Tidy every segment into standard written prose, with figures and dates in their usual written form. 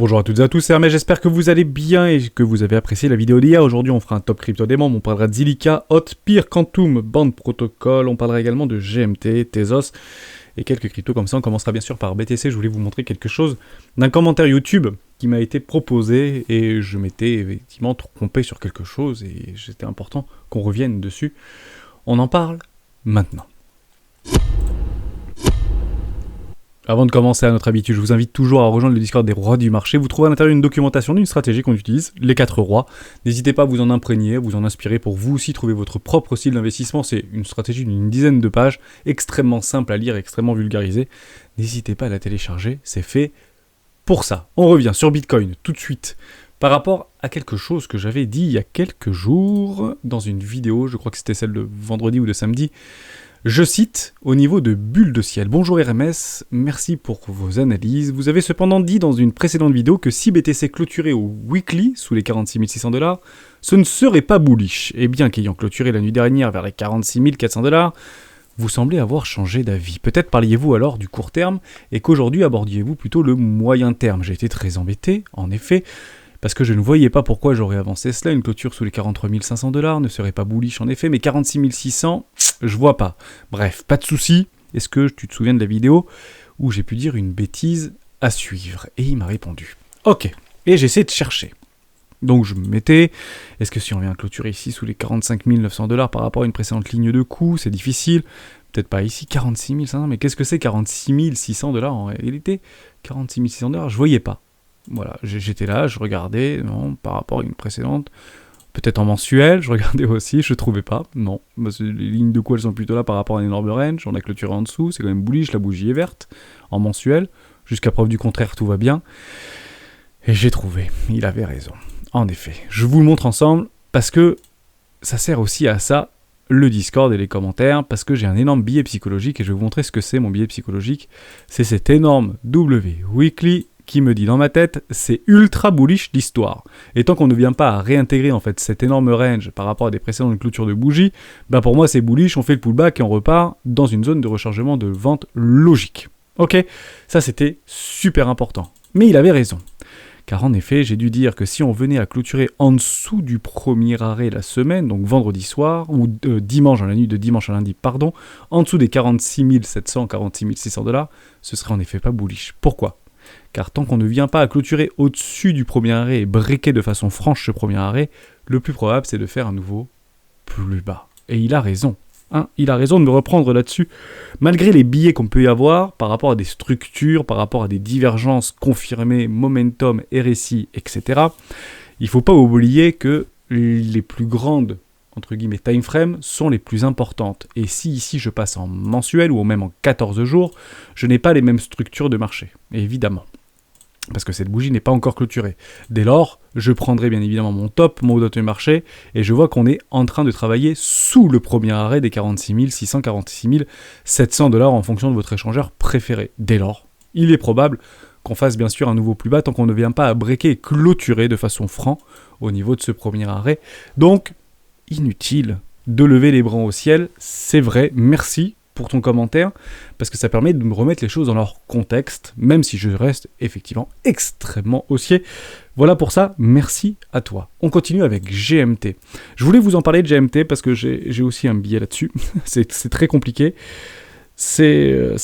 Bonjour à toutes et à tous, c'est Hermès, j'espère que vous allez bien et que vous avez apprécié la vidéo d'hier. Aujourd'hui on fera un top crypto des membres, on parlera de Zilliqa, Hot, Peer, Quantum, Band Protocol, on parlera également de GMT, Tezos et quelques cryptos comme ça. On commencera bien sûr par BTC, je voulais vous montrer quelque chose d'un commentaire YouTube qui m'a été proposé et je m'étais effectivement trompé sur quelque chose et c'était important qu'on revienne dessus. On en parle maintenant. Avant de commencer à notre habitude, je vous invite toujours à rejoindre le Discord des rois du marché. Vous trouverez à l'intérieur une documentation d'une stratégie qu'on utilise, les 4 rois. N'hésitez pas à vous en imprégner, à vous en inspirer pour vous aussi trouver votre propre style d'investissement. C'est une stratégie d'une dizaine de pages, extrêmement simple à lire, extrêmement vulgarisée. N'hésitez pas à la télécharger, c'est fait pour ça. On revient sur Bitcoin tout de suite. Par rapport à quelque chose que j'avais dit il y a quelques jours dans une vidéo, je crois que c'était celle de vendredi ou de samedi. Je cite, au niveau de bulles de ciel. Bonjour RMS, merci pour vos analyses. Vous avez cependant dit dans une précédente vidéo que si BTC clôturait au weekly, sous les 46 600$, ce ne serait pas bullish. Et bien qu'ayant clôturé la nuit dernière vers les 46 400$, vous semblez avoir changé d'avis. Peut-être parliez-vous alors du court terme et qu'aujourd'hui abordiez-vous plutôt le moyen terme. J'ai été très embêté, en effet, parce que je ne voyais pas pourquoi j'aurais avancé cela. Une clôture sous les 43 500$ ne serait pas bullish en effet, mais 46 600$, je vois pas. Bref, pas de souci. Est-ce que tu te souviens de la vidéo où j'ai pu dire une bêtise à suivre? Et il m'a répondu. Ok, et j'essaie de chercher. Donc je me mettais, est-ce que si on vient clôturer ici sous les 45 900$ par rapport à une précédente ligne de coût, c'est difficile. Peut-être pas ici, 46 500$, mais qu'est-ce que c'est 46 600$ en réalité? 46 600$, je voyais pas. Voilà, j'étais là, je regardais, non, par rapport à une précédente, peut-être en mensuel, je regardais aussi, je trouvais pas, non, parce que les lignes de coût elles sont plutôt là par rapport à un énorme range, on a clôturé en dessous, c'est quand même bullish, la bougie est verte, en mensuel, jusqu'à preuve du contraire, tout va bien, et j'ai trouvé, il avait raison, en effet, je vous le montre ensemble, parce que ça sert aussi à ça, le Discord et les commentaires, parce que j'ai un énorme biais psychologique, et je vais vous montrer ce que c'est mon biais psychologique, c'est cet énorme W Weekly, qui me dit dans ma tête, c'est ultra bullish l'histoire. Et tant qu'on ne vient pas à réintégrer en fait cet énorme range par rapport à des précédentes clôtures de bougies, bah pour moi c'est bullish, on fait le pullback et on repart dans une zone de rechargement de vente logique. Ok, ça c'était super important. Mais il avait raison. Car en effet, j'ai dû dire que si on venait à clôturer en dessous du premier arrêt la semaine, donc vendredi soir, ou dimanche, dans la nuit de dimanche à lundi, pardon, en dessous des 46 700, 46 600$, ce serait en effet pas bullish. Pourquoi ? Car tant qu'on ne vient pas à clôturer au-dessus du premier arrêt et breaker de façon franche ce premier arrêt, le plus probable c'est de faire un nouveau plus bas. Et il a raison. Il a raison de me reprendre là-dessus. Malgré les biais qu'on peut y avoir par rapport à des structures, par rapport à des divergences confirmées, momentum, RSI, etc., il ne faut pas oublier que les plus grandes entre guillemets time frame sont les plus importantes. Et si ici je passe en mensuel ou même en 14 jours, je n'ai pas les mêmes structures de marché, évidemment. Parce que cette bougie n'est pas encore clôturée. Dès lors, je prendrai bien évidemment mon top, mon haut de marché, et je vois qu'on est en train de travailler sous le premier arrêt des 46 600, 46 700$ en fonction de votre échangeur préféré. Dès lors, il est probable qu'on fasse bien sûr un nouveau plus bas tant qu'on ne vient pas à breaker et clôturer de façon franche au niveau de ce premier arrêt. Donc, inutile de lever les bras au ciel, c'est vrai, merci pour ton commentaire, parce que ça permet de me remettre les choses dans leur contexte, même si je reste effectivement extrêmement haussier. Voilà pour ça, merci à toi. On continue avec GMT. Je voulais vous en parler de GMT parce que j'ai aussi un billet là-dessus, c'est très compliqué. C'est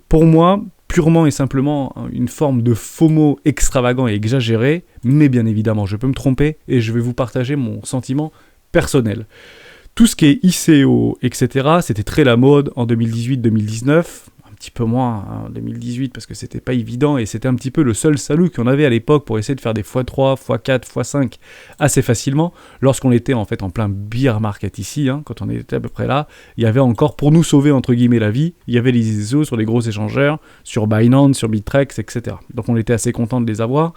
pour moi purement et simplement une forme de FOMO extravagant et exagéré, mais bien évidemment je peux me tromper et je vais vous partager mon sentiment personnel. Tout ce qui est ICO, etc., c'était très la mode en 2018-2019, un petit peu moins en 2018 parce que c'était pas évident et c'était un petit peu le seul salut qu'on avait à l'époque pour essayer de faire des x3, x4, x5 assez facilement. Lorsqu'on était en fait en plein bear market ici, quand on était à peu près là, il y avait encore pour nous sauver entre guillemets la vie, il y avait les ICO sur les gros échangeurs, sur Binance, sur Bittrex, etc. Donc on était assez content de les avoir.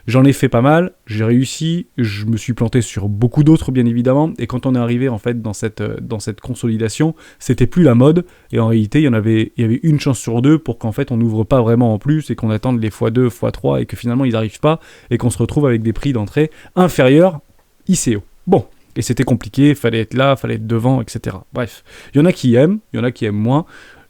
J'en ai fait pas mal, j'ai réussi, je me suis planté sur beaucoup d'autres bien évidemment, et quand on est arrivé en fait dans cette consolidation, c'était plus la mode, et en réalité il y avait une chance sur deux pour qu'en fait on n'ouvre pas vraiment en plus, et qu'on attende les x2, x3, et que finalement ils n'arrivent pas, et qu'on se retrouve avec des prix d'entrée inférieurs ICO. Bon, et c'était compliqué, fallait être là, fallait être devant, etc. Bref, il y en a qui aiment, il y en a qui aiment moins.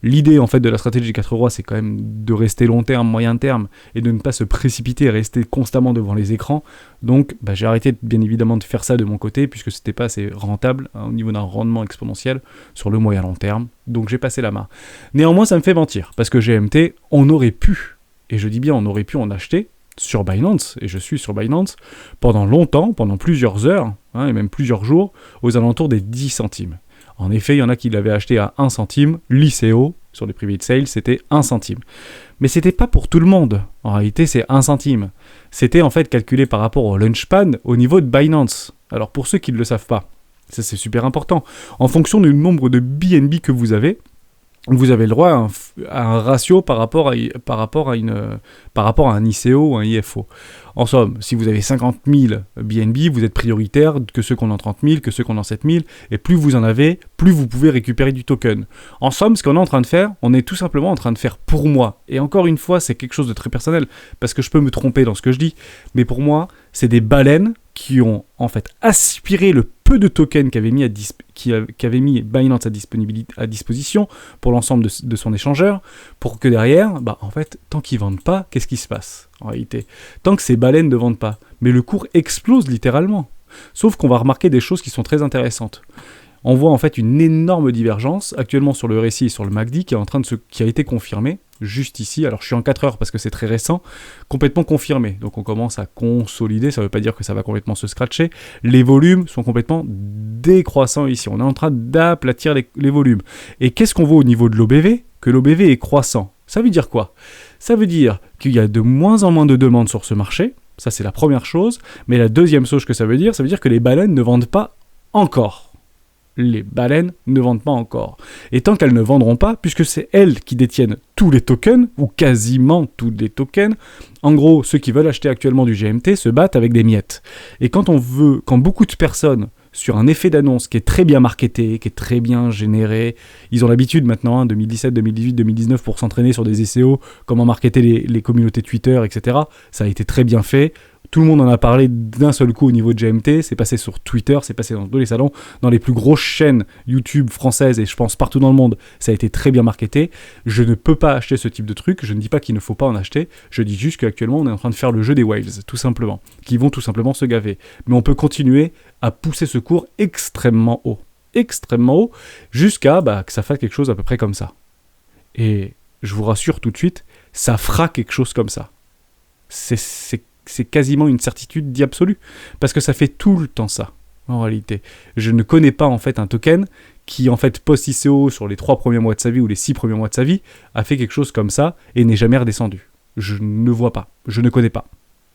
L'idée en fait de la stratégie des 4 rois, c'est quand même de rester long terme, moyen terme, et de ne pas se précipiter et rester constamment devant les écrans. Donc j'ai arrêté bien évidemment de faire ça de mon côté, puisque c'était pas assez rentable au niveau d'un rendement exponentiel sur le moyen long terme. Donc j'ai passé la main. Néanmoins, ça me fait mentir, parce que GMT, on aurait pu, et je dis bien on aurait pu en acheter sur Binance, et je suis sur Binance, pendant longtemps, pendant plusieurs heures, et même plusieurs jours, aux alentours des 10 centimes. En effet, il y en a qui l'avaient acheté à 1 centime, l'ICO, sur les private sales, c'était 1 centime. Mais c'était pas pour tout le monde, en réalité c'est 1 centime. C'était en fait calculé par rapport au Launchpad au niveau de Binance. Alors pour ceux qui ne le savent pas, ça c'est super important, en fonction du nombre de BNB que vous avez le droit à un ratio par rapport à un ICO ou un IFO. En somme, si vous avez 50 000 BNB, vous êtes prioritaire que ceux qu'on en 30 000, que ceux qu'on en 7 000, et plus vous en avez, plus vous pouvez récupérer du token. En somme, ce qu'on est en train de faire, on est tout simplement en train de faire pour moi. Et encore une fois, c'est quelque chose de très personnel, parce que je peux me tromper dans ce que je dis, mais pour moi, c'est des baleines qui ont en fait aspiré le peu de tokens qu'avait mis Binance à disposition pour l'ensemble de son échangeur, pour que derrière, en fait, tant qu'ils vendent pas, qu'est-ce qui se passe en réalité? Tant que ces baleines ne vendent pas, mais le cours explose littéralement. Sauf qu'on va remarquer des choses qui sont très intéressantes. On voit en fait une énorme divergence actuellement sur le RSI et sur le MACD qui a été confirmé juste ici. Alors je suis en 4 heures parce que c'est très récent, complètement confirmé. Donc on commence à consolider, ça ne veut pas dire que ça va complètement se scratcher. Les volumes sont complètement décroissants ici. On est en train d'aplatir les volumes. Et qu'est-ce qu'on voit au niveau de l'OBV? Que l'OBV est croissant. Ça veut dire quoi? Ça veut dire qu'il y a de moins en moins de demandes sur ce marché. Ça c'est la première chose. Mais la deuxième chose que ça veut dire que les baleines ne vendent pas encore. Les baleines ne vendent pas encore. Et tant qu'elles ne vendront pas, puisque c'est elles qui détiennent tous les tokens, ou quasiment tous les tokens, en gros, ceux qui veulent acheter actuellement du GMT se battent avec des miettes. Et quand beaucoup de personnes, sur un effet d'annonce qui est très bien marketé, qui est très bien généré, ils ont l'habitude maintenant, 2017, 2018, 2019, pour s'entraîner sur des SEO, comment marketer les communautés Twitter, etc. Ça a été très bien fait. Tout le monde en a parlé d'un seul coup au niveau de GMT, c'est passé sur Twitter, c'est passé dans tous les salons, dans les plus grosses chaînes YouTube françaises et je pense partout dans le monde, ça a été très bien marketé. Je ne peux pas acheter ce type de truc, je ne dis pas qu'il ne faut pas en acheter, je dis juste qu'actuellement on est en train de faire le jeu des whales, tout simplement, qui vont tout simplement se gaver. Mais on peut continuer à pousser ce cours extrêmement haut, jusqu'à que ça fasse quelque chose à peu près comme ça. Et je vous rassure tout de suite, ça fera quelque chose comme ça. C'est quasiment une certitude d'absolu, parce que ça fait tout le temps ça, en réalité. Je ne connais pas en fait un token qui en fait post-ICO sur les 3 premiers mois de sa vie ou les 6 premiers mois de sa vie a fait quelque chose comme ça et n'est jamais redescendu. Je ne vois pas, je ne connais pas.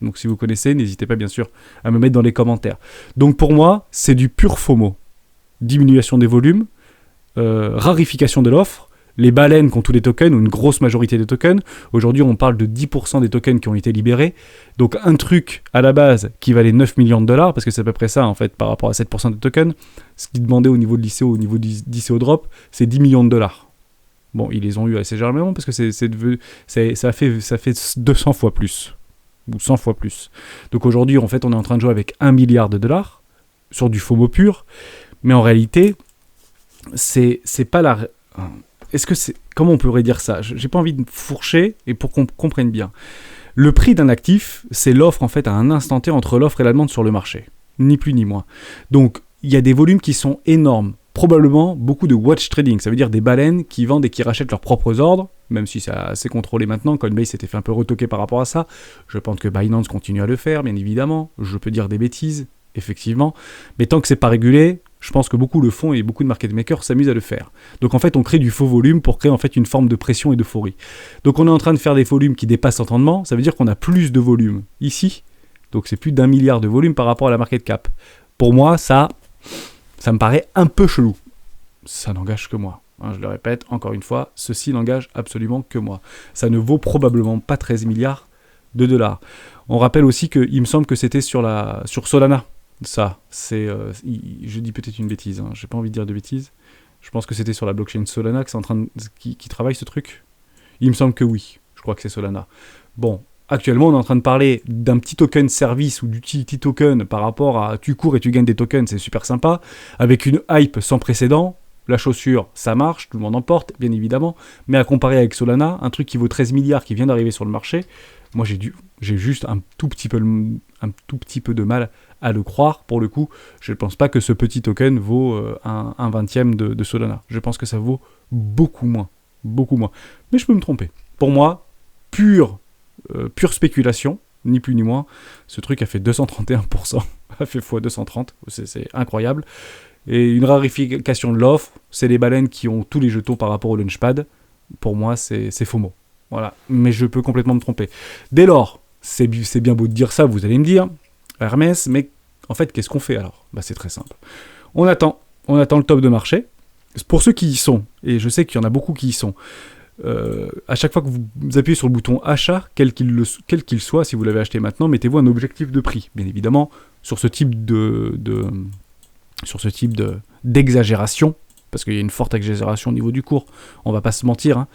Donc si vous connaissez, n'hésitez pas bien sûr à me mettre dans les commentaires. Donc pour moi, c'est du pur FOMO. Diminution des volumes, rarification de l'offre, les baleines qui ont tous les tokens, ou une grosse majorité des tokens. Aujourd'hui, on parle de 10% des tokens qui ont été libérés. Donc un truc à la base qui valait 9 millions de dollars, parce que c'est à peu près ça en fait par rapport à 7% des tokens, ce qu'ils demandaient au niveau de l'ICO, au niveau d'ICO drop, c'est 10 millions de dollars. Bon, ils les ont eu assez généralement parce que ça fait 200 fois plus, ou 100 fois plus. Donc aujourd'hui, en fait, on est en train de jouer avec 1 milliard de dollars sur du FOMO pur, mais en réalité, c'est pas la... Comment on pourrait dire ça? J'ai pas envie de fourcher, et pour qu'on comprenne bien. Le prix d'un actif, c'est l'offre en fait à un instant T entre l'offre et la demande sur le marché. Ni plus ni moins. Donc, il y a des volumes qui sont énormes. Probablement beaucoup de watch trading. Ça veut dire des baleines qui vendent et qui rachètent leurs propres ordres, même si c'est assez contrôlé maintenant. Coinbase s'était fait un peu retoquer par rapport à ça. Je pense que Binance continue à le faire, bien évidemment. Je peux dire des bêtises, effectivement. Mais tant que c'est pas régulé, je pense que beaucoup le font et beaucoup de market makers s'amusent à le faire. Donc en fait, on crée du faux volume pour créer en fait une forme de pression et d'euphorie. Donc on est en train de faire des volumes qui dépassent l'entendement, ça veut dire qu'on a plus de volume ici. Donc c'est plus d'1 milliard de volume par rapport à la market cap. Pour moi, ça me paraît un peu chelou. Ça n'engage que moi. Je le répète, encore une fois, ceci n'engage absolument que moi. Ça ne vaut probablement pas 13 milliards de dollars. On rappelle aussi qu'il me semble que c'était sur Solana. Ça, c'est... je dis peut-être une bêtise, j'ai pas envie de dire de bêtises. Je pense que c'était sur la blockchain Solana qui travaille ce truc. Il me semble que oui, je crois que c'est Solana. Bon, actuellement, on est en train de parler d'un petit token service ou d'utility token par rapport à tu cours et tu gagnes des tokens, c'est super sympa, avec une hype sans précédent. La chaussure, ça marche, tout le monde en porte, bien évidemment, mais à comparer avec Solana, un truc qui vaut 13 milliards qui vient d'arriver sur le marché, moi j'ai juste un tout petit peu de mal à le croire. Pour le coup, je ne pense pas que ce petit token vaut un vingtième de Solana. Je pense que ça vaut beaucoup moins. Beaucoup moins. Mais je peux me tromper. Pour moi, pure spéculation, ni plus ni moins. Ce truc a fait 231%, a fait x 230, c'est incroyable. Et une rarification de l'offre, c'est les baleines qui ont tous les jetons par rapport au Launchpad. Pour moi, c'est FOMO. Voilà. Mais je peux complètement me tromper. Dès lors, c'est bien beau de dire ça, vous allez me dire, Hermès, mais en fait, qu'est-ce qu'on fait alors ? C'est très simple. On attend le top de marché. Pour ceux qui y sont, et je sais qu'il y en a beaucoup qui y sont, à chaque fois que vous appuyez sur le bouton achat, quel qu'il soit, si vous l'avez acheté maintenant, mettez-vous un objectif de prix. Bien évidemment, sur ce type d'exagération, parce qu'il y a une forte exagération au niveau du cours, on va pas se mentir, hein,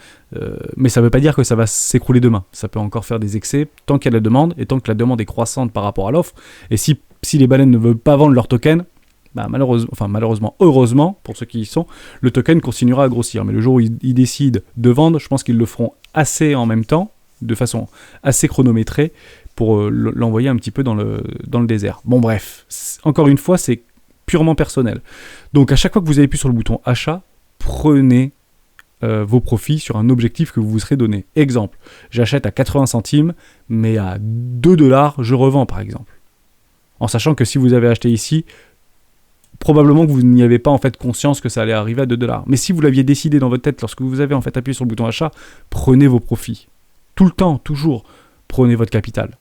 mais ça veut pas dire que ça va s'écrouler demain. Ça peut encore faire des excès tant qu'il y a de la demande, et tant que la demande est croissante par rapport à l'offre, et si les baleines ne veulent pas vendre leur token, malheureusement, heureusement, pour ceux qui y sont, le token continuera à grossir. Mais le jour où ils décident de vendre, je pense qu'ils le feront assez en même temps, de façon assez chronométrée, pour l'envoyer un petit peu dans le désert. Bon bref, encore une fois, c'est purement personnel. Donc à chaque fois que vous appuyez sur le bouton achat, prenez vos profits sur un objectif que vous vous serez donné. Exemple, j'achète à 80 centimes, mais à 2 $, je revends par exemple. En sachant que si vous avez acheté ici, probablement que vous n'y avez pas en fait conscience que ça allait arriver à 2 $. Mais si vous l'aviez décidé dans votre tête lorsque vous avez en fait appuyé sur le bouton achat, prenez vos profits. Tout le temps, toujours, prenez votre capital.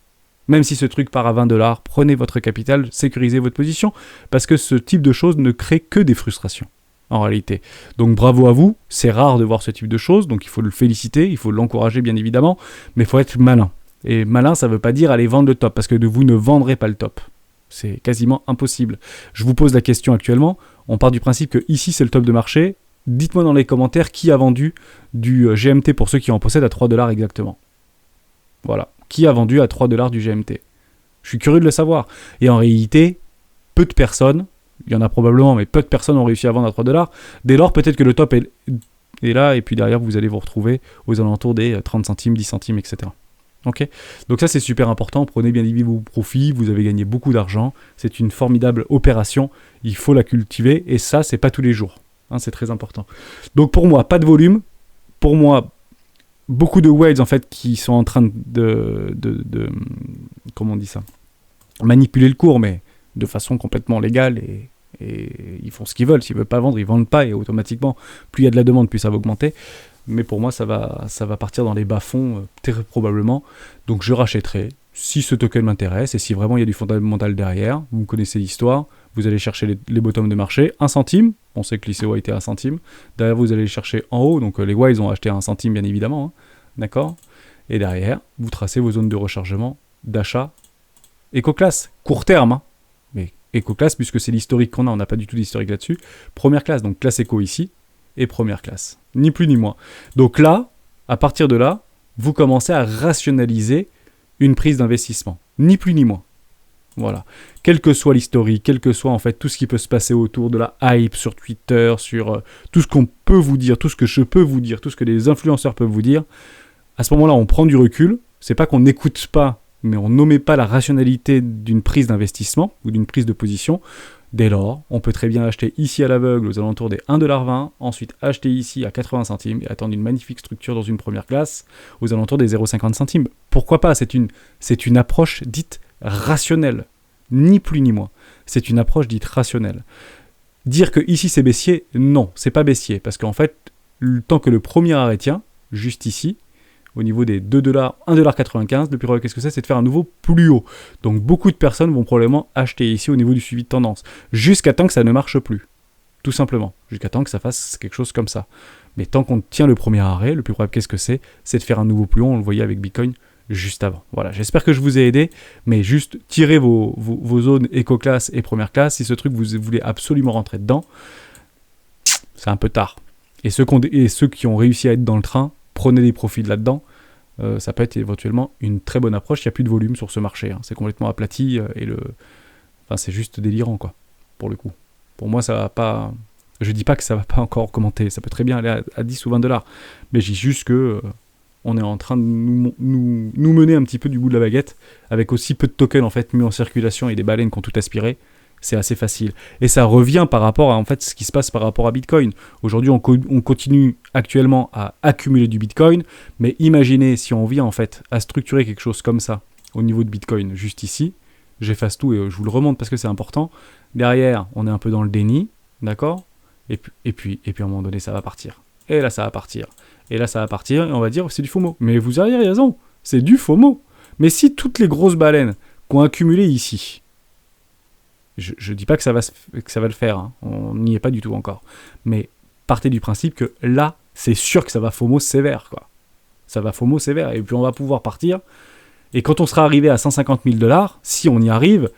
Même si ce truc part à 20 $, prenez votre capital, sécurisez votre position, parce que ce type de choses ne crée que des frustrations, en réalité. Donc bravo à vous, c'est rare de voir ce type de choses, donc il faut le féliciter, il faut l'encourager bien évidemment, mais il faut être malin. Et malin, ça ne veut pas dire aller vendre le top, parce que vous ne vendrez pas le top. C'est quasiment impossible. Je vous pose la question actuellement, on part du principe que ici c'est le top de marché. Dites-moi dans les commentaires qui a vendu du GMT pour ceux qui en possèdent à 3 $ exactement. Voilà. Qui a vendu à 3 $ du GMT ? Je suis curieux de le savoir. Et en réalité, peu de personnes, il y en a probablement, mais peu de personnes ont réussi à vendre à 3 $. Dès lors, peut-être que le top est là, et puis derrière, vous allez vous retrouver aux alentours des 30 centimes, 10 centimes, etc. Ok ? Donc ça, c'est super important. Prenez bien évidemment vos profits. Vous avez gagné beaucoup d'argent. C'est une formidable opération. Il faut la cultiver. Et ça, c'est pas tous les jours. Hein, c'est très important. Donc pour moi, pas de volume. Pour moi, beaucoup de whales en fait qui sont en train de comment on dit ça, manipuler le cours, mais de façon complètement légale, et ils font ce qu'ils veulent. S'ils veulent pas vendre, ils vendent pas, et automatiquement, plus il y a de la demande, plus ça va augmenter. Mais pour moi, ça va partir dans les bas-fonds, très probablement. Donc je rachèterai, si ce token m'intéresse, et si vraiment il y a du fondamental derrière. Vous connaissez l'histoire, vous allez chercher les bottoms de marché, 1 centime, on sait que l'ICO a été à 1 centime. Derrière, vous allez les chercher en haut, donc les whales ont acheté à 1 centime, bien évidemment, hein, d'accord ? Et derrière, vous tracez vos zones de rechargement, d'achat, éco-classe, court terme, hein. Mais éco-classe, puisque c'est l'historique qu'on a, on n'a pas du tout d'historique là-dessus. Première classe, donc classe éco ici, et première classe. Ni plus ni moins. Donc là, à partir de là, vous commencez à rationaliser une prise d'investissement. Ni plus ni moins. Voilà. Quel que soit l'historique, quel que soit en fait tout ce qui peut se passer autour de la hype sur Twitter, sur tout ce qu'on peut vous dire, tout ce que je peux vous dire, tout ce que les influenceurs peuvent vous dire, à ce moment-là, on prend du recul. C'est pas qu'on n'écoute pas, mais on n'omet pas la rationalité d'une prise d'investissement ou d'une prise de position. Dès lors, on peut très bien acheter ici à l'aveugle aux alentours des 1,20 $, ensuite acheter ici à 80 centimes et attendre une magnifique structure dans une première classe aux alentours des 0,50 centimes. Pourquoi pas ? C'est une approche dite rationnelle, ni plus ni moins. C'est une approche dite rationnelle. Dire que ici c'est baissier, non, c'est pas baissier, parce qu'en fait, tant que le premier arrêt tient, juste ici, au niveau des 2 $, 1,95 $, le plus probable, qu'est-ce que c'est de faire un nouveau plus haut. Donc beaucoup de personnes vont probablement acheter ici au niveau du suivi de tendance, jusqu'à temps que ça ne marche plus. Tout simplement, jusqu'à temps que ça fasse quelque chose comme ça. Mais tant qu'on tient le premier arrêt, le plus probable, qu'est-ce que c'est de faire un nouveau plus haut, on le voyait avec Bitcoin juste avant. Voilà, j'espère que je vous ai aidé, mais juste tirez vos zones éco-classe et première classe. Si ce truc, vous voulez absolument rentrer dedans, c'est un peu tard. Et ceux qui ont réussi à être dans le train, prenez des profits de là-dedans. Ça peut être éventuellement une très bonne approche. Il n'y a plus de volume sur ce marché, hein. C'est complètement aplati, c'est juste délirant, quoi, pour le coup. Pour moi, ça va pas Je dis pas que ça va pas encore augmenter, ça peut très bien aller à 10 ou 20 $. Mais je dis juste que on est en train de nous mener un petit peu du bout de la baguette, avec aussi peu de tokens en fait mis en circulation et des baleines qui ont tout aspiré. C'est assez facile. Et ça revient par rapport à en fait, ce qui se passe par rapport à Bitcoin. Aujourd'hui, on continue actuellement à accumuler du Bitcoin, mais imaginez si on vient en fait à structurer quelque chose comme ça au niveau de Bitcoin, juste ici. J'efface tout et je vous le remonte parce que c'est important. Derrière, on est un peu dans le déni, d'accord ? Et puis, à un moment donné, ça va partir. Et là, ça va partir. Et là, ça va partir, et on va dire, c'est du FOMO. Mais vous avez raison, c'est du FOMO. Mais si toutes les grosses baleines qu'on a accumulées ici, je dis pas que ça va le faire, hein, on n'y est pas du tout encore, mais partez du principe que là, c'est sûr que ça va FOMO sévère, quoi. Ça va FOMO sévère, et puis on va pouvoir partir, et quand on sera arrivé à 150 000 $, si on y arrive,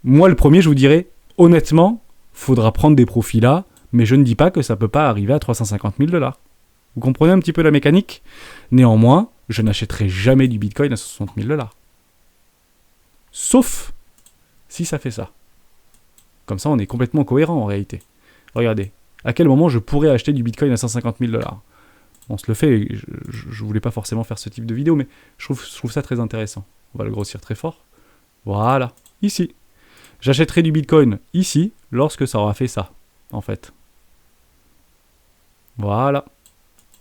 moi le premier, je vous dirais, honnêtement, faudra prendre des profits là, mais je ne dis pas que ça peut pas arriver à 350 000 $. Vous comprenez un petit peu la mécanique ? Néanmoins, je n'achèterai jamais du Bitcoin à 60 000 $. Sauf si ça fait ça. Comme ça, on est complètement cohérent en réalité. Regardez, à quel moment je pourrais acheter du Bitcoin à 150 000 $. On se le fait, je voulais pas forcément faire ce type de vidéo, mais je trouve ça très intéressant. On va le grossir très fort. Voilà, ici. J'achèterai du Bitcoin ici, lorsque ça aura fait ça, en fait. Voilà,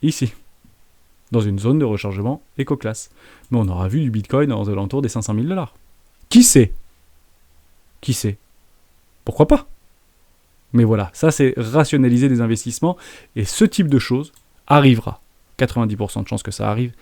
ici. Dans une zone de rechargement éco-classe. Mais on aura vu du Bitcoin aux alentours des 500 000 $. Qui sait ? Qui sait ? Pourquoi pas ? Mais voilà, ça c'est rationaliser des investissements, et ce type de choses arrivera. 90% de chances que ça arrive,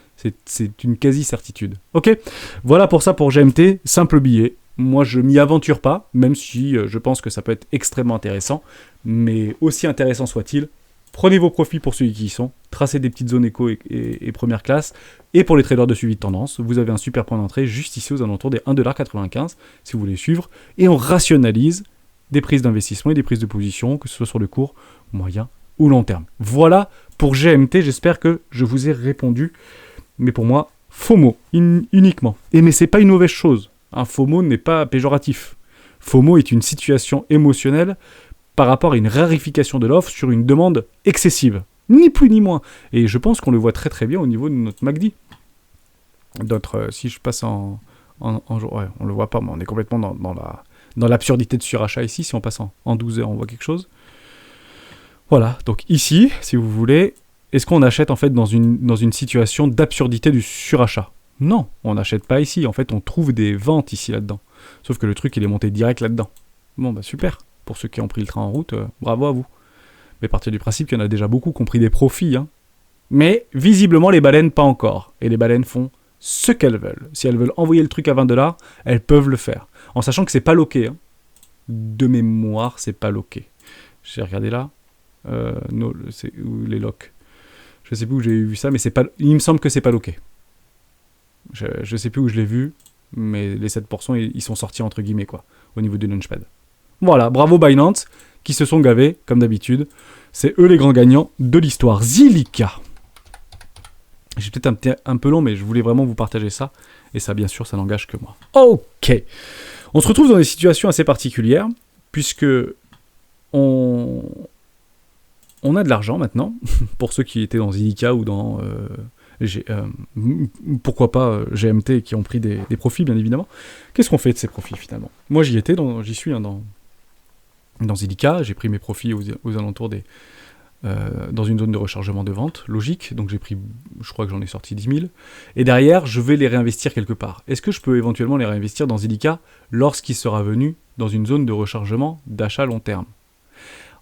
c'est une quasi-certitude. Ok ? Voilà pour ça pour GMT, simple billet. Moi je m'y aventure pas, même si je pense que ça peut être extrêmement intéressant, mais aussi intéressant soit-il, prenez vos profits pour ceux qui y sont, tracez des petites zones éco et première classe, et pour les traders de suivi de tendance, vous avez un super point d'entrée juste ici aux alentours des 1,95$ si vous voulez suivre, et on rationalise des prises d'investissement et des prises de position, que ce soit sur le court, moyen ou long terme. Voilà pour GMT, j'espère que je vous ai répondu, mais pour moi, FOMO, uniquement. Et mais c'est pas une mauvaise chose, un FOMO n'est pas péjoratif. FOMO est une situation émotionnelle par rapport à une raréfication de l'offre sur une demande excessive, ni plus ni moins. Et je pense qu'on le voit très très bien au niveau de notre MACD. Si je passe en jour, ouais, on le voit pas, mais on est complètement dans l'absurdité de surachat ici. Si on passe en 12 heures, on voit quelque chose. Voilà, donc ici, si vous voulez, est-ce qu'on achète en fait dans une situation d'absurdité du surachat ? Non, on n'achète pas ici. En fait, on trouve des ventes ici là-dedans. Sauf que le truc, il est monté direct là-dedans. Bon, bah super. Pour ceux qui ont pris le train en route, bravo à vous. Mais partir du principe qu'il y en a déjà beaucoup qui ont pris des profits. Hein. Mais visiblement, les baleines, pas encore. Et les baleines font ce qu'elles veulent. Si elles veulent envoyer le truc à 20 $, elles peuvent le faire. En sachant que c'est pas loqué. Hein. De mémoire, c'est pas loqué. J'ai regardé là. Non, c'est où les locks. Je sais plus où j'ai vu ça, mais c'est pas. Il me semble que c'est pas loqué. Je sais plus où je l'ai vu, mais les 7%, ils sont sortis entre guillemets, quoi, au niveau du Launchpad. Voilà, bravo Binance, qui se sont gavés, comme d'habitude. C'est eux les grands gagnants de l'histoire. Zilliqa. J'ai peut-être un peu long, mais je voulais vraiment vous partager ça. Et ça, bien sûr, ça n'engage que moi. Ok. On se retrouve dans des situations assez particulières, puisque on a de l'argent maintenant, pour ceux qui étaient dans Zilliqa ou dans... pourquoi pas GMT qui ont pris des profits, bien évidemment. Qu'est-ce qu'on fait de ces profits, finalement ? Moi, j'y suis dans Zilliqa. J'ai pris mes profits aux alentours dans une zone de rechargement de vente, logique. Donc, je crois que j'en ai sorti 10 000. Et derrière, je vais les réinvestir quelque part. Est-ce que je peux éventuellement les réinvestir dans Zilliqa lorsqu'il sera venu dans une zone de rechargement d'achat long terme ?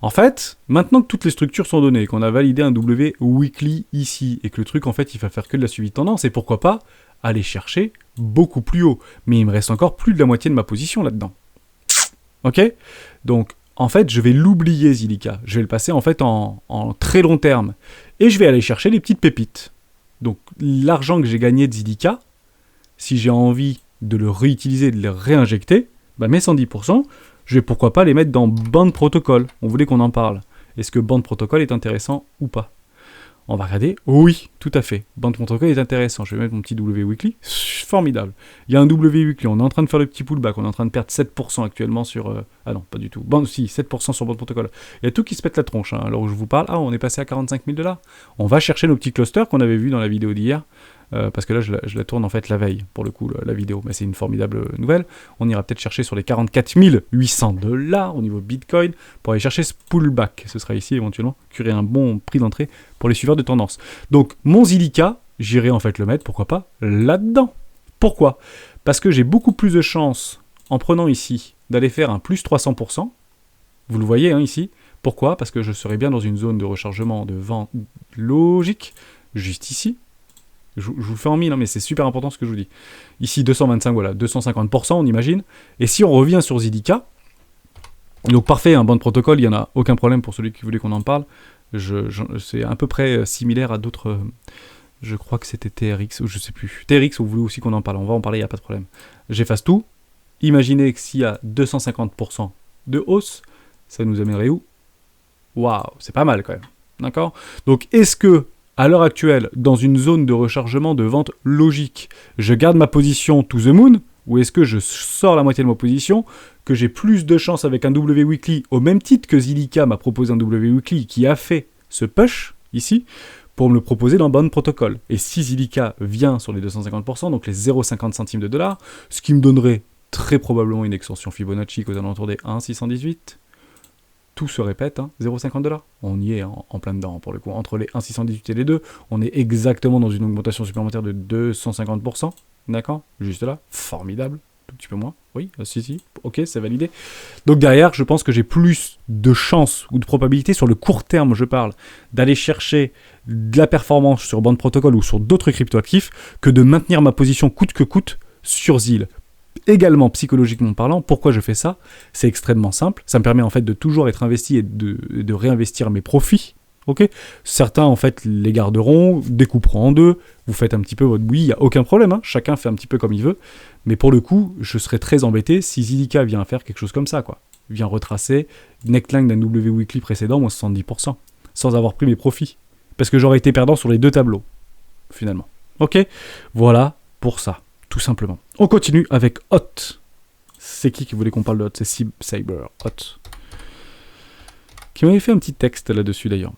En fait, maintenant que toutes les structures sont données, qu'on a validé un W weekly ici, et que le truc, en fait, il va faire que de la suivi de tendance, et pourquoi pas aller chercher beaucoup plus haut. Mais il me reste encore plus de la moitié de ma position là-dedans. Ok ? Donc, en fait, je vais l'oublier, Zilliqa. Je vais le passer, en fait, en très long terme. Et je vais aller chercher les petites pépites. Donc, l'argent que j'ai gagné de Zilliqa, si j'ai envie de le réutiliser, de le réinjecter, bah mes 110%, je vais pourquoi pas les mettre dans Band Protocol. On voulait qu'on en parle. Est-ce que Band Protocol est intéressant ou pas ? On va regarder. Oui, tout à fait. Band Protocol est intéressant. Je vais mettre mon petit W Weekly. Formidable. Il y a un W Weekly. On est en train de faire le petit pullback. On est en train de perdre 7% actuellement sur... Ah non, pas du tout. Bon, si, 7% sur Band Protocol. Il y a tout qui se pète la tronche. Hein. Alors où je vous parle, on est passé à 45 000 $. On va chercher nos petits clusters qu'on avait vus dans la vidéo d'hier. Parce que là, je la tourne en fait la veille, pour le coup, la vidéo. Mais c'est une formidable nouvelle. On ira peut-être chercher sur les 44 800 $ au niveau Bitcoin pour aller chercher ce pullback. Ce sera ici éventuellement, qui aurait un bon prix d'entrée pour les suiveurs de tendance. Donc, mon Zilliqa, j'irai en fait le mettre, pourquoi pas, là-dedans. Pourquoi ? Parce que j'ai beaucoup plus de chances, en prenant ici, d'aller faire un plus 300%. Vous le voyez ici. Pourquoi ? Parce que je serai bien dans une zone de rechargement de vente logique, juste ici. Je vous fais en mille, mais c'est super important ce que je vous dis. Ici, 225, voilà, 250%, on imagine. Et si on revient sur Zilliqa, donc parfait, un Band Protocol, il n'y en a aucun problème pour celui qui voulait qu'on en parle. C'est à peu près similaire à d'autres... je crois que c'était TRX, ou je sais plus. TRX, vous voulez aussi qu'on en parle, on va en parler, il n'y a pas de problème. J'efface tout. Imaginez que s'il y a 250% de hausse, ça nous amènerait où ? Waouh, c'est pas mal quand même. D'accord ? Donc, est-ce que, à l'heure actuelle, dans une zone de rechargement de vente logique, je garde ma position to the moon, ou est-ce que je sors la moitié de ma position, que j'ai plus de chance avec un W Weekly, au même titre que Zilliqa m'a proposé un W Weekly qui a fait ce push, ici, pour me le proposer dans Band Protocol. Et si Zilliqa vient sur les 250%, donc les 0,50 centimes de dollars, ce qui me donnerait très probablement une extension Fibonacci aux alentours des 1,618, tout se répète, 0,50 $. On y est en plein dedans, pour le coup. Entre les 1,618 et les deux, on est exactement dans une augmentation supplémentaire de 250%. D'accord ? Juste là. Formidable. Tout petit peu moins. Oui, si. Ok, c'est validé. Donc derrière, je pense que j'ai plus de chances ou de probabilité sur le court terme, je parle, d'aller chercher de la performance sur Band Protocol ou sur d'autres cryptoactifs que de maintenir ma position coûte que coûte sur ZIL. Également, psychologiquement parlant, pourquoi je fais ça ? C'est extrêmement simple. Ça me permet en fait de toujours être investi et de réinvestir mes profits. Ok ? Certains en fait les garderont, découperont en deux. Vous faites un petit peu votre bouillie, il n'y a aucun problème. Chacun fait un petit peu comme il veut. Mais pour le coup, je serais très embêté si Zilliqa vient faire quelque chose comme ça, quoi. Vient retracer neckline d'un W Weekly précédent, moins 70%, sans avoir pris mes profits. Parce que j'aurais été perdant sur les deux tableaux, finalement. Ok ? Voilà pour ça. Tout simplement. On continue avec Hot. C'est qui voulait qu'on parle de Hot ? C'est Cyber Hot. Qui m'avait fait un petit texte là-dessus d'ailleurs.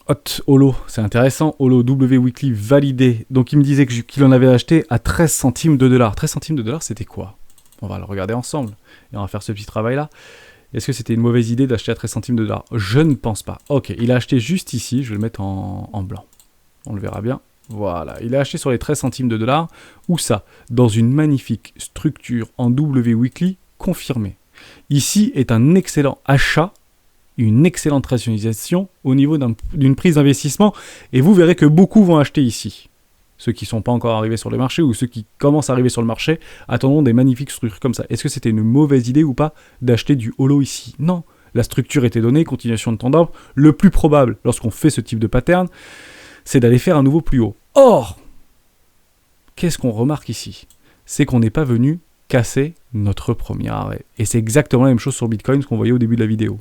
Hot, Holo, c'est intéressant. Holo, W Weekly validé. Donc il me disait qu'il en avait acheté à 13 centimes de dollars. 13 centimes de dollars, c'était quoi ? On va le regarder ensemble. Et on va faire ce petit travail-là. Est-ce que c'était une mauvaise idée d'acheter à 13 centimes de dollars ? Je ne pense pas. Ok, il a acheté juste ici. Je vais le mettre en blanc. On le verra bien. Voilà, il a acheté sur les 13 centimes de dollars. Où ça ? Dans une magnifique structure en W Weekly confirmée. Ici est un excellent achat, une excellente rationalisation au niveau d'une prise d'investissement. Et vous verrez que beaucoup vont acheter ici. Ceux qui ne sont pas encore arrivés sur le marché ou ceux qui commencent à arriver sur le marché attendront des magnifiques structures comme ça. Est-ce que c'était une mauvaise idée ou pas d'acheter du Holo ici ? Non, la structure était donnée, continuation de tendance. Le plus probable lorsqu'on fait ce type de pattern, c'est d'aller faire un nouveau plus haut. Or, qu'est-ce qu'on remarque ici ? C'est qu'on n'est pas venu casser notre premier arrêt. Et c'est exactement la même chose sur Bitcoin, ce qu'on voyait au début de la vidéo.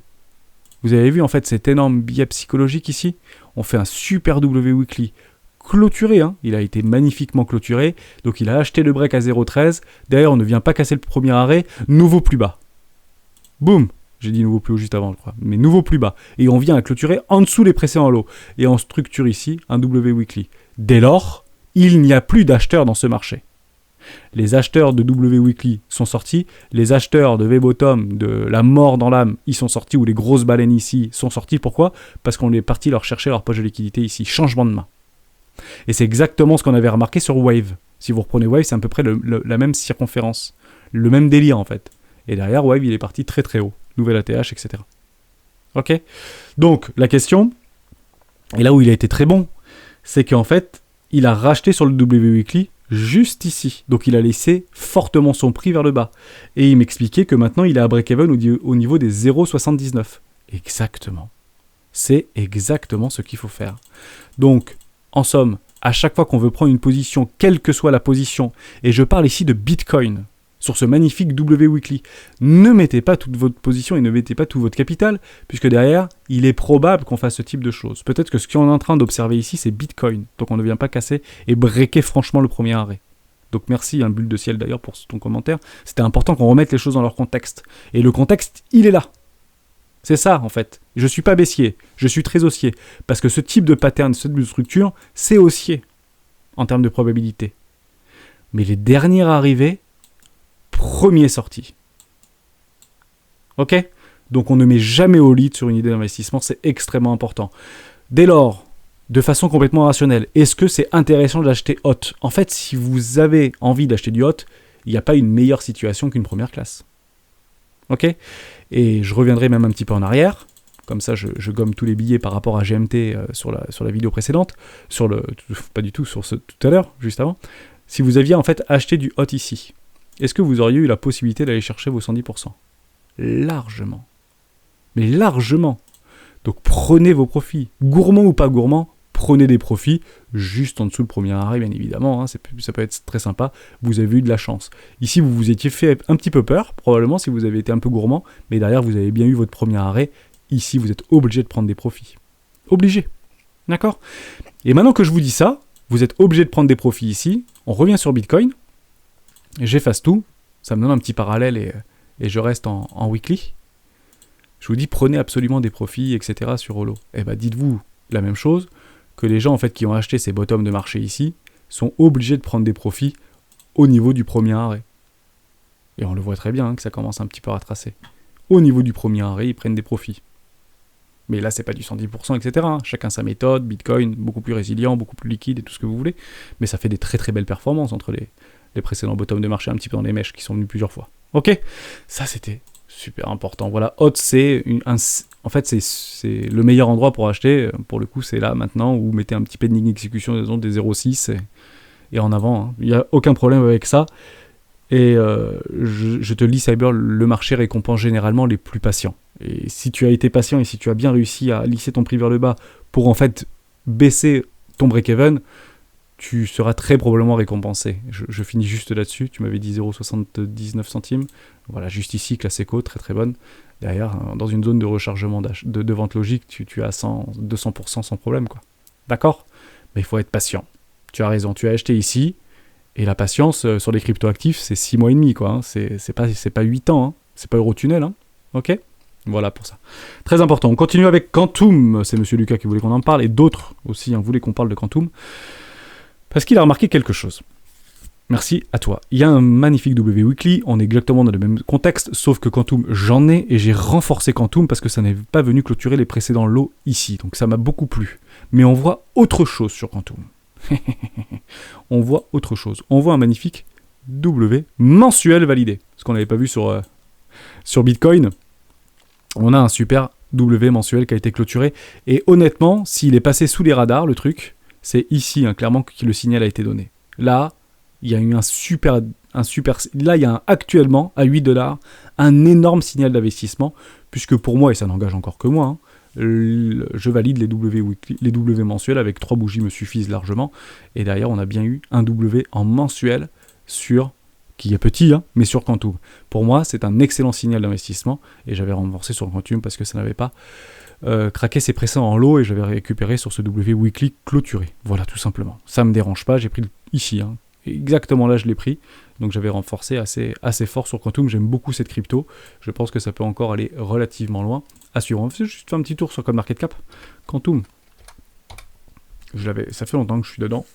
Vous avez vu en fait cet énorme biais psychologique ici ? On fait un super W Weekly clôturé, il a été magnifiquement clôturé, donc il a acheté le break à 0,13, derrière on ne vient pas casser le premier arrêt, nouveau plus bas. Boum ! J'ai dit nouveau plus haut juste avant, je crois. Mais nouveau plus bas. Et on vient à clôturer en dessous les précédents lots. Et on structure ici un W Weekly. Dès lors, il n'y a plus d'acheteurs dans ce marché. Les acheteurs de W Weekly sont sortis. Les acheteurs de V-Bottom, de la mort dans l'âme, ils sont sortis. Ou les grosses baleines ici sont sortis. Pourquoi ? Parce qu'on est parti leur chercher leur poche de liquidité ici. Changement de main. Et c'est exactement ce qu'on avait remarqué sur Wave. Si vous reprenez Wave, c'est à peu près la même circonférence. Le même délire en fait. Et derrière, Wave, il est parti très très haut. Nouvelle ATH, etc. Ok ? Donc, la question, et là où il a été très bon, c'est qu'en fait, il a racheté sur le W Weekly juste ici. Donc, il a laissé fortement son prix vers le bas. Et il m'expliquait que maintenant, il est à break-even au niveau des 0,79. Exactement. C'est exactement ce qu'il faut faire. Donc, en somme, à chaque fois qu'on veut prendre une position, quelle que soit la position, et je parle ici de Bitcoin, sur ce magnifique W Weekly. Ne mettez pas toute votre position et ne mettez pas tout votre capital, puisque derrière, il est probable qu'on fasse ce type de choses. Peut-être que ce qu'on est en train d'observer ici, c'est Bitcoin. Donc on ne vient pas casser et breaker franchement le premier arrêt. Donc merci, un bulle de ciel d'ailleurs pour ton commentaire. C'était important qu'on remette les choses dans leur contexte. Et le contexte, il est là. C'est ça en fait. Je ne suis pas baissier, je suis très haussier. Parce que ce type de pattern, ce type de structure, c'est haussier en termes de probabilité. Mais les derniers arrivés, premier sorti. Ok ? Donc on ne met jamais au lead sur une idée d'investissement, c'est extrêmement important. Dès lors, de façon complètement rationnelle, est-ce que c'est intéressant d'acheter hot ? En fait, si vous avez envie d'acheter du hot, il n'y a pas une meilleure situation qu'une première classe. Ok ? Et je reviendrai même un petit peu en arrière, comme ça je gomme tous les billets par rapport à GMT sur la vidéo précédente, pas du tout, sur ce tout à l'heure, juste avant. Si vous aviez en fait acheté du hot ici, est-ce que vous auriez eu la possibilité d'aller chercher vos 110% ? Largement. Mais largement. Donc prenez vos profits. Gourmand ou pas gourmand, prenez des profits juste en dessous le premier arrêt, bien évidemment. Hein, ça peut être très sympa. Vous avez eu de la chance. Ici, vous vous étiez fait un petit peu peur, probablement, si vous avez été un peu gourmand. Mais derrière, vous avez bien eu votre premier arrêt. Ici, vous êtes obligé de prendre des profits. Obligé. D'accord ? Et maintenant que je vous dis ça, vous êtes obligé de prendre des profits ici. On revient sur Bitcoin. J'efface tout. Ça me donne un petit parallèle et je reste en weekly. Je vous dis, prenez absolument des profits, etc. sur Holo. Eh bien, dites-vous la même chose, que les gens en fait qui ont acheté ces bottoms de marché ici sont obligés de prendre des profits au niveau du premier arrêt. Et on le voit très bien que ça commence un petit peu à retracer. Au niveau du premier arrêt, ils prennent des profits. Mais là, c'est pas du 110%, etc. Chacun sa méthode, Bitcoin, beaucoup plus résilient, beaucoup plus liquide et tout ce que vous voulez. Mais ça fait des très très belles performances entre les précédents bottoms de marché, un petit peu dans les mèches, qui sont venus plusieurs fois. Ok ? Ça, c'était super important. Voilà, HOT, en fait, c'est le meilleur endroit pour acheter. Pour le coup, c'est là, maintenant, où vous mettez un petit pending exécution des 0,6 et en avant. Hein. Il n'y a aucun problème avec ça. Et je te lis, Cyber, le marché récompense généralement les plus patients. Et si tu as été patient et si tu as bien réussi à lisser ton prix vers le bas pour en fait baisser ton break-even, tu seras très probablement récompensé. Je finis juste là-dessus. Tu m'avais dit 0,79 centimes. Voilà, juste ici, classe éco, très très bonne. Derrière, dans une zone de rechargement de vente logique, tu as 200% sans problème, quoi. D'accord ? Mais il faut être patient. Tu as raison, tu as acheté ici. Et la patience sur les cryptoactifs, c'est 6 mois et demi, quoi. Hein. C'est pas 8 ans. Hein. C'est pas Eurotunnel. Hein. Ok ? Voilà pour ça. Très important. On continue avec Quantum. C'est Monsieur Lucas qui voulait qu'on en parle. Et d'autres aussi voulaient qu'on parle de Quantum. Parce qu'il a remarqué quelque chose. Merci à toi. Il y a un magnifique W Weekly. On est exactement dans le même contexte. Sauf que Quantum, j'en ai. Et j'ai renforcé Quantum parce que ça n'est pas venu clôturer les précédents lots ici. Donc ça m'a beaucoup plu. Mais on voit autre chose sur Quantum. On voit autre chose. On voit un magnifique W mensuel validé. Ce qu'on n'avait pas vu sur Bitcoin. On a un super W mensuel qui a été clôturé. Et honnêtement, s'il est passé sous les radars, le truc, c'est ici, hein, clairement, que le signal a été donné. Là, il y a eu là, il y a actuellement, à $8, un énorme signal d'investissement, puisque pour moi, et ça n'engage encore que moi, hein, je valide les W mensuels avec 3 bougies me suffisent largement. Et derrière, on a bien eu un W en mensuel qui est petit, hein, mais sur Quantum. Pour moi, c'est un excellent signal d'investissement. Et j'avais renforcé sur Quantum parce que ça n'avait pas craqué ses précédents en lot et j'avais récupéré sur ce W Weekly clôturé. Voilà, tout simplement. Ça me dérange pas. J'ai pris ici. Hein. Exactement là, je l'ai pris. Donc j'avais renforcé assez fort sur Quantum. J'aime beaucoup cette crypto. Je pense que ça peut encore aller relativement loin. À suivre. On va juste faire un petit tour sur CoinMarketCap. Quantum. Ça fait longtemps que je suis dedans.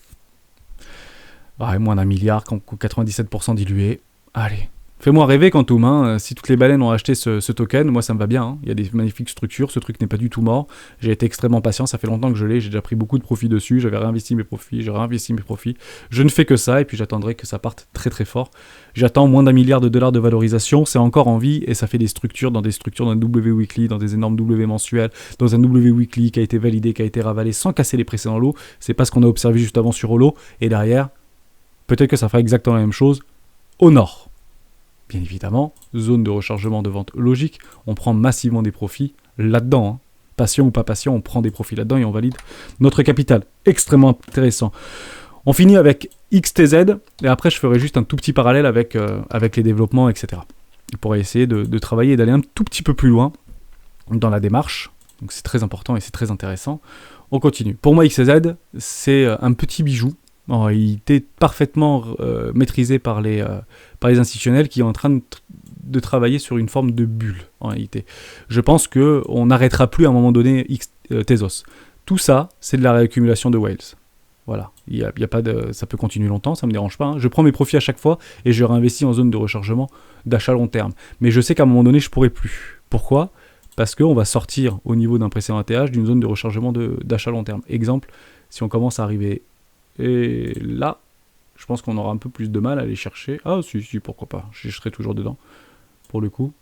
Moins d'1 milliard, 97% dilué. Allez. Fais-moi rêver, Quantum. Hein. Si toutes les baleines ont acheté ce token, moi ça me va bien. Hein. Il y a des magnifiques structures. Ce truc n'est pas du tout mort. J'ai été extrêmement patient. Ça fait longtemps que je l'ai. J'ai déjà pris beaucoup de profits dessus. J'avais réinvesti mes profits. Je ne fais que ça. Et puis j'attendrai que ça parte très très fort. J'attends moins d'1 milliard de dollars de valorisation. C'est encore en vie. Et ça fait des structures dans un W Weekly, dans des énormes W mensuels, dans un W Weekly qui a été validé, qui a été ravalé sans casser les précédents lots. C'est pas ce qu'on a observé juste avant sur Holo. Et derrière, peut-être que ça fera exactement la même chose au nord. Bien évidemment, zone de rechargement de vente logique, on prend massivement des profits là-dedans. Hein. Patient ou pas patient, on prend des profits là-dedans et on valide notre capital. Extrêmement intéressant. On finit avec XTZ, et après je ferai juste un tout petit parallèle avec les développements, etc. Pour essayer de travailler et d'aller un tout petit peu plus loin dans la démarche. Donc c'est très important et c'est très intéressant. On continue. Pour moi, XTZ, c'est un petit bijou. En réalité, parfaitement maîtrisé par les institutionnels qui sont en train de travailler sur une forme de bulle, en réalité. Je pense qu'on n'arrêtera plus à un moment donné Tezos. Tout ça, c'est de la réaccumulation de whales. Voilà, y a pas de, ça peut continuer longtemps, ça ne me dérange pas. Hein. Je prends mes profits à chaque fois et je réinvestis en zone de rechargement d'achat long terme. Mais je sais qu'à un moment donné, je ne pourrai plus. Pourquoi ? Parce qu'on va sortir au niveau d'un précédent ATH d'une zone de rechargement d'achat long terme. Exemple, si on commence à arriver et là, je pense qu'on aura un peu plus de mal à aller chercher. Ah si, pourquoi pas, je serai toujours dedans, pour le coup.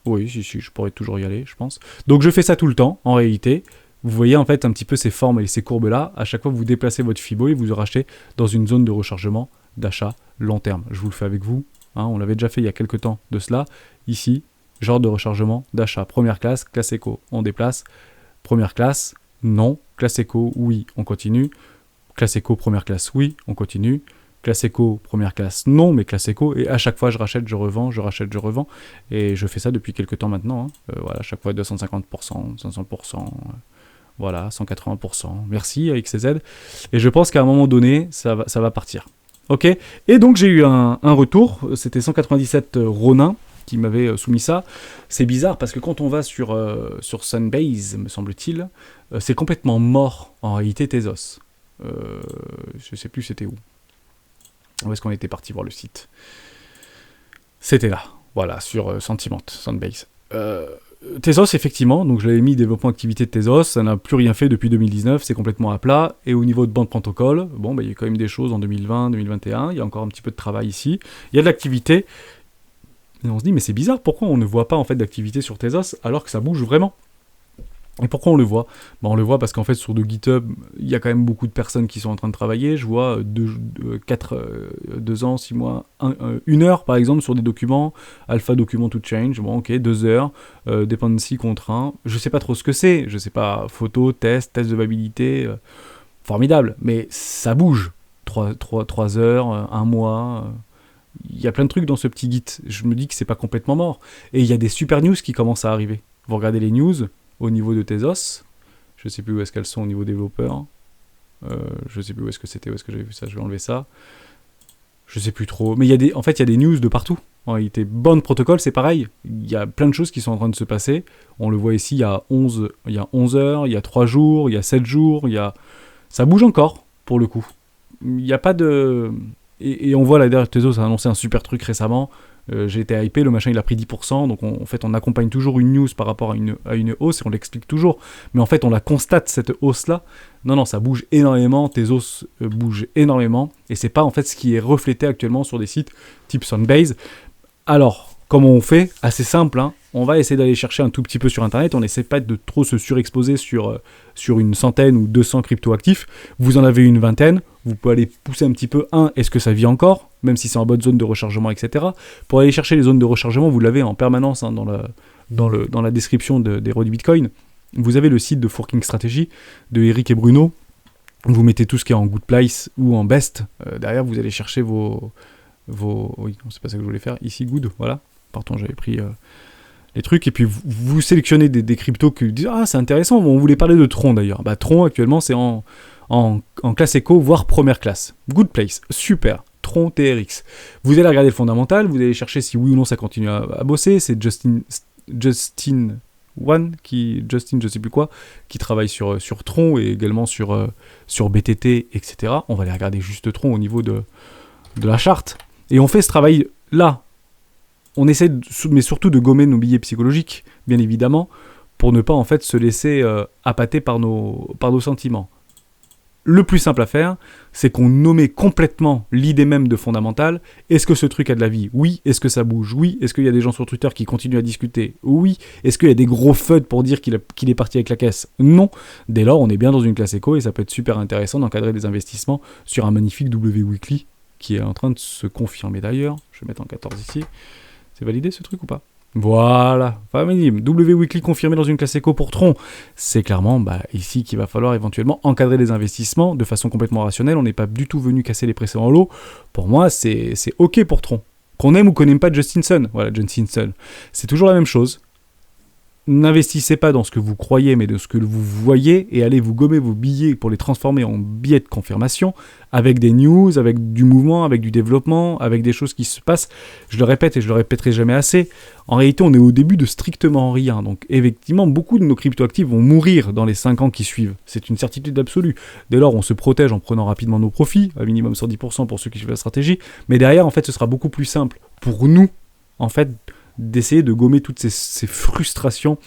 Oui, si, je pourrais toujours y aller, je pense. Donc je fais ça tout le temps, en réalité. Vous voyez en fait un petit peu ces formes et ces courbes-là. À chaque fois que vous déplacez votre Fibo et vous le rachetez dans une zone de rechargement d'achat long terme. Je vous le fais avec vous. Hein, on l'avait déjà fait il y a quelques temps de cela. Ici, genre de rechargement d'achat. Première classe, classe éco. On déplace. Première classe, non. Classe éco, oui. On continue. Classe éco, première classe, oui. On continue. Classe éco, première classe, non, mais classe éco, et à chaque fois je rachète, je revends, je rachète, je revends, et je fais ça depuis quelques temps maintenant, hein. Voilà, à chaque fois 250%, 500%, voilà, 180%, merci avec CZ, et je pense qu'à un moment donné, ça va partir. Ok, et donc j'ai eu un retour, c'était 197 Ronin qui m'avait soumis ça. C'est bizarre parce que quand on va sur Sunbase, me semble-t-il, c'est complètement mort en réalité Tezos. Je sais plus c'était où. Où est-ce qu'on était parti voir le site ? C'était là, voilà, sur Sentiment, Sunbase. Tezos, effectivement, donc je l'avais mis développement activité de Tezos, ça n'a plus rien fait depuis 2019, c'est complètement à plat, et au niveau de bande protocole, bon, il y a quand même des choses en 2020, 2021, il y a encore un petit peu de travail ici, il y a de l'activité, et on se dit, mais c'est bizarre, pourquoi on ne voit pas en fait d'activité sur Tezos alors que ça bouge vraiment ? Et pourquoi on le voit ? On le voit parce qu'en fait sur de GitHub, il y a quand même beaucoup de personnes qui sont en train de travailler. Je vois 2 ans, 6 mois, 1 heure par exemple sur des documents, alpha document to change, bon ok, 2 heures, dependency contraint, je sais pas trop ce que c'est, je sais pas, photo, test de validité, formidable, mais ça bouge, 3 heures, 1 mois... Il y a plein de trucs dans ce petit Git, je me dis que c'est pas complètement mort. Et il y a des super news qui commencent à arriver. Vous regardez les news au niveau de Tezos, je sais plus où est-ce qu'elles sont au niveau développeur, je sais plus où est-ce que c'était, où est-ce que j'avais vu ça, je vais enlever ça, je sais plus trop, mais en fait il y a des news de partout. En réalité, Bond Protocol c'est pareil, il y a plein de choses qui sont en train de se passer, on le voit ici, il y a 11 heures, il y a 3 jours, il y a 7 jours, ça bouge encore, pour le coup. Il n'y a pas de... Et on voit là derrière Tezos a annoncé un super truc récemment, j'ai été hypé, le machin il a pris 10%, donc en fait on accompagne toujours une news par rapport à une hausse et on l'explique toujours, mais en fait on la constate cette hausse là, non ça bouge énormément, Tezos bouge énormément, et c'est pas en fait ce qui est reflété actuellement sur des sites type Sunbase. Alors, comment on fait ? Assez simple, hein. On va essayer d'aller chercher un tout petit peu sur internet, on essaie pas de trop se surexposer sur une centaine ou 200 crypto-actifs, vous en avez une vingtaine, vous pouvez aller pousser un petit peu, est-ce que ça vit encore ? Même si c'est en bonne zone de rechargement, etc. Pour aller chercher les zones de rechargement, vous l'avez en permanence hein, dans la description des rois du Bitcoin. Vous avez le site de Forking Strategy de Eric et Bruno. Vous mettez tout ce qui est en good place ou en best. Derrière, vous allez chercher vos... Oui, c'est pas ça que je voulais faire. Ici, good, voilà. Pardon, j'avais pris les trucs. Et puis, vous sélectionnez des cryptos qui vous disent « Ah, c'est intéressant, on voulait parler de Tron d'ailleurs. » Tron, actuellement, c'est en classe éco, voire première classe. Good place, super. Tron TRX. Vous allez regarder le fondamental, vous allez chercher si oui ou non ça continue à bosser. C'est Justin je sais plus quoi, qui travaille sur Tron et également sur BTT, etc. On va aller regarder juste Tron au niveau de la charte. Et on fait ce travail-là. On essaie, mais surtout de gommer nos billets psychologiques, bien évidemment, pour ne pas en fait se laisser appâter par nos sentiments. Le plus simple à faire, c'est qu'on nommait complètement l'idée même de fondamental. Est-ce que ce truc a de la vie ? Oui. Est-ce que ça bouge ? Oui. Est-ce qu'il y a des gens sur Twitter qui continuent à discuter ? Oui. Est-ce qu'il y a des gros FUD pour dire qu'il est parti avec la caisse ? Non. Dès lors, on est bien dans une classe éco et ça peut être super intéressant d'encadrer des investissements sur un magnifique W Weekly qui est en train de se confirmer d'ailleurs. Je vais mettre en 14 ici. C'est validé ce truc ou pas ? Voilà, famille, W Weekly confirmé dans une classe éco pour Tron. C'est clairement ici qu'il va falloir éventuellement encadrer les investissements de façon complètement rationnelle. On n'est pas du tout venu casser les précédents lots. Pour moi, c'est OK pour Tron. Qu'on aime ou qu'on n'aime pas Justin Sun. Voilà, Justin Sun. C'est toujours la même chose. N'investissez pas dans ce que vous croyez, mais dans ce que vous voyez, et allez vous gommer vos billets pour les transformer en billets de confirmation, avec des news, avec du mouvement, avec du développement, avec des choses qui se passent. Je le répète et je le répéterai jamais assez. En réalité, on est au début de strictement rien. Donc, effectivement, beaucoup de nos cryptoactifs vont mourir dans les 5 ans qui suivent. C'est une certitude absolue. Dès lors, on se protège en prenant rapidement nos profits, à minimum 110% pour ceux qui suivent la stratégie. Mais derrière, en fait, ce sera beaucoup plus simple pour nous, en fait, d'essayer de gommer toutes ces frustrations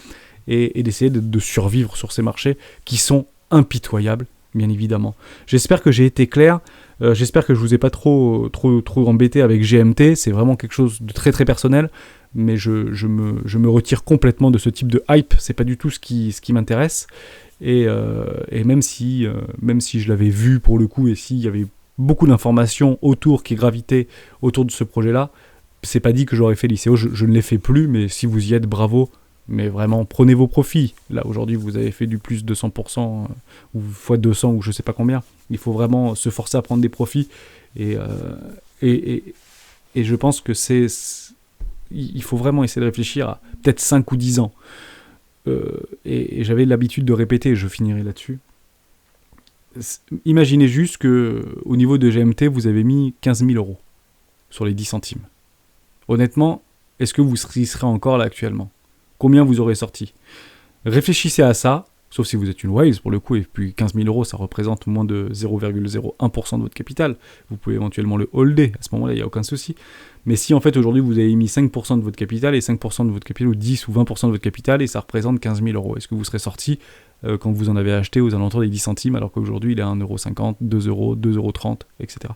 et d'essayer de survivre sur ces marchés qui sont impitoyables, bien évidemment. J'espère que j'ai été clair, j'espère que je vous ai pas trop embêté avec GMT, c'est vraiment quelque chose de très très personnel, mais je me retire complètement de ce type de hype, c'est pas du tout ce qui m'intéresse, et même si je l'avais vu pour le coup, et s'il y avait beaucoup d'informations autour qui gravitaient autour de ce projet-là, c'est pas dit que j'aurais fait l'ICO, je ne l'ai fait plus, mais si vous y êtes, bravo. Mais vraiment, prenez vos profits. Là, aujourd'hui, vous avez fait du plus de 100%, ou fois 200, ou je sais pas combien. Il faut vraiment se forcer à prendre des profits. Et je pense que il faut vraiment essayer de réfléchir à peut-être 5 ou 10 ans. Et j'avais l'habitude de répéter, et je finirai là-dessus. Imaginez juste qu'au niveau de GMT, vous avez mis 15 000 € sur les 10 centimes. Honnêtement, est-ce que vous y serez encore là actuellement ? Combien vous aurez sorti ? Réfléchissez à ça, sauf si vous êtes une whales pour le coup, et puis 15 000 €, ça représente moins de 0,01% de votre capital. Vous pouvez éventuellement le holder, à ce moment-là, il n'y a aucun souci. Mais si en fait aujourd'hui vous avez mis 5% de votre capital, et 5% de votre capital, ou 10 ou 20% de votre capital, et ça représente 15 000 €, est-ce que vous serez sorti quand vous en avez acheté aux alentours des 10 centimes, alors qu'aujourd'hui il est à 1,50 €, 2 €, 2,30 €, etc.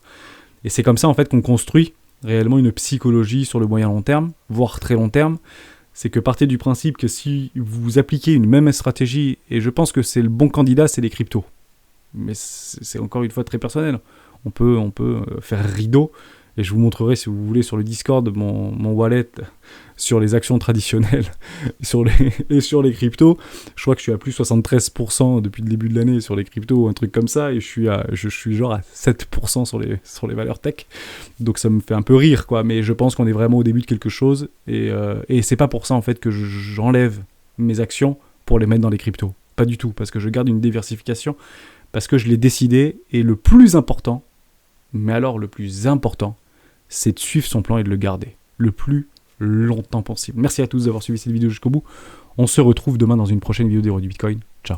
Et c'est comme ça en fait qu'on construit réellement une psychologie sur le moyen long terme, voire très long terme. C'est que partez du principe que si vous appliquez une même stratégie, et je pense que c'est le bon candidat, c'est les cryptos. Mais c'est encore une fois très personnel. On peut faire rideau, et je vous montrerai si vous voulez sur le Discord mon wallet sur les actions traditionnelles et sur les cryptos. Je crois que je suis à plus 73% depuis le début de l'année sur les cryptos, un truc comme ça, et je suis genre à 7% sur les valeurs tech. Donc ça me fait un peu rire, quoi, mais je pense qu'on est vraiment au début de quelque chose, et c'est pas pour ça en fait que j'enlève mes actions pour les mettre dans les cryptos. Pas du tout, parce que je garde une diversification, parce que je l'ai décidé, et le plus important, mais alors le plus important, c'est de suivre son plan et de le garder le plus longtemps possible. Merci à tous d'avoir suivi cette vidéo jusqu'au bout. On se retrouve demain dans une prochaine vidéo des Rois du Bitcoin. Ciao.